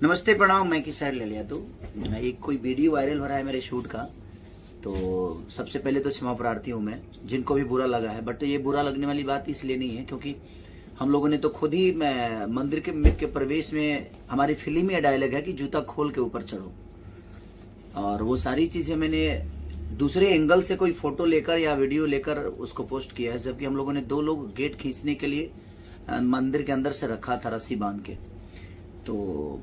नमस्ते प्रणाम। मैं किसान ले लिया तो एक कोई वीडियो वायरल हो रहा है मेरे शूट का, तो सबसे पहले तो क्षमा प्रार्थी हूँ मैं जिनको भी बुरा लगा है। बट ये बुरा लगने वाली बात इसलिए नहीं है क्योंकि हम लोगों ने तो खुद ही मंदिर के प्रवेश में हमारी फिल्म में डायलॉग है कि जूता खोल के ऊपर चढ़ो, और वो सारी चीजें मैंने दूसरे एंगल से कोई फोटो लेकर या वीडियो लेकर उसको पोस्ट किया है, जबकि हम लोगों ने 2 लोग गेट खींचने के लिए मंदिर के अंदर से रखा था रस्सी बांध के। तो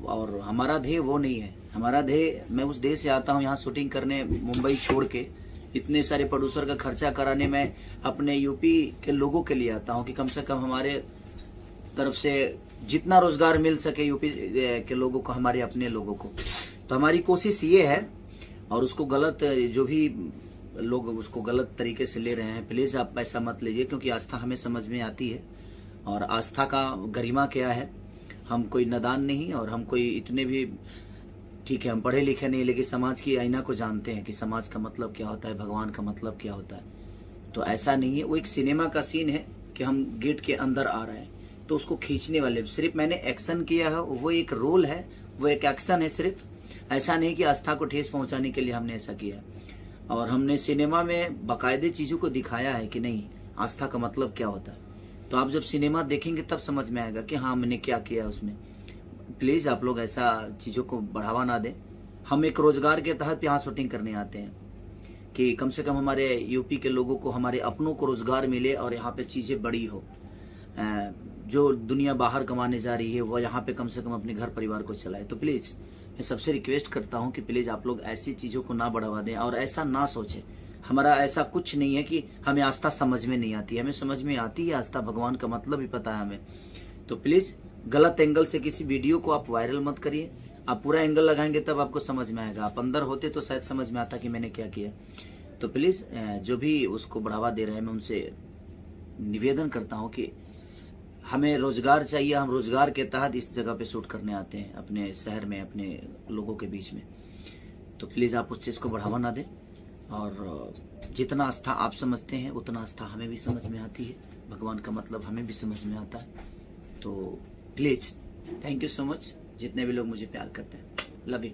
और हमारा ध्येय वो नहीं है। हमारा ध्येय, मैं उस देश से आता हूँ यहाँ शूटिंग करने, मुंबई छोड़ के इतने सारे प्रोड्यूसर का खर्चा कराने, मैं अपने यूपी के लोगों के लिए आता हूँ कि कम से कम हमारे तरफ से जितना रोजगार मिल सके यूपी के लोगों को, हमारे अपने लोगों को। तो हमारी कोशिश ये है, और उसको गलत जो भी लोग उसको गलत तरीके से ले रहे हैं, प्लीज आप ऐसा मत लीजिए, क्योंकि आस्था हमें समझ में आती है और आस्था का गरिमा क्या है। हम कोई नादान नहीं और हम कोई इतने भी, ठीक है हम पढ़े लिखे नहीं, लेकिन समाज की आईना को जानते हैं कि समाज का मतलब क्या होता है, भगवान का मतलब क्या होता है। तो ऐसा नहीं है, वो एक सिनेमा का सीन है कि हम गेट के अंदर आ रहे हैं, तो उसको खींचने वाले सिर्फ मैंने एक्शन किया है, वो एक रोल है, वो एक एक्शन है सिर्फ। ऐसा नहीं कि आस्था को ठेस पहुंचाने के लिए हमने ऐसा किया। और हमने सिनेमा में बाकायदे चीजों को दिखाया है कि नहीं आस्था का मतलब क्या होता है। तो आप जब सिनेमा देखेंगे तब समझ में आएगा कि हाँ मैंने क्या किया उसमें। प्लीज आप लोग ऐसा चीजों को बढ़ावा ना दें। हम एक रोजगार के तहत यहाँ शूटिंग करने आते हैं कि कम से कम हमारे यूपी के लोगों को, हमारे अपनों को रोजगार मिले और यहाँ पे चीजें बड़ी हो। जो दुनिया बाहर कमाने जा रही है वो यहाँ पे कम से कम अपने घर परिवार को चलाए। तो प्लीज मैं सबसे रिक्वेस्ट करता हूँ कि प्लीज आप लोग ऐसी चीजों को ना बढ़ावा दें और ऐसा ना सोचें। हमारा ऐसा कुछ नहीं है कि हमें आस्था समझ में नहीं आती, हमें समझ में आती है आस्था, भगवान का मतलब भी पता है हमें। तो प्लीज गलत एंगल से किसी वीडियो को आप वायरल मत करिए। आप पूरा एंगल लगाएंगे तब आपको समझ में आएगा। आप अंदर होते तो शायद समझ में आता कि मैंने क्या किया। तो प्लीज जो भी उसको बढ़ावा दे रहे हैं, मैं उनसे निवेदन करता हूँ कि हमें रोजगार चाहिए। हम रोजगार के तहत इस जगह पे शूट करने आते हैं, अपने शहर में, अपने लोगों के बीच में। तो प्लीज आप उस चीज को बढ़ावा ना दें, और जितना आस्था आप समझते हैं उतना आस्था हमें भी समझ में आती है, भगवान का मतलब हमें भी समझ में आता है। तो please thank you so much जितने भी लोग मुझे प्यार करते हैं। Love you.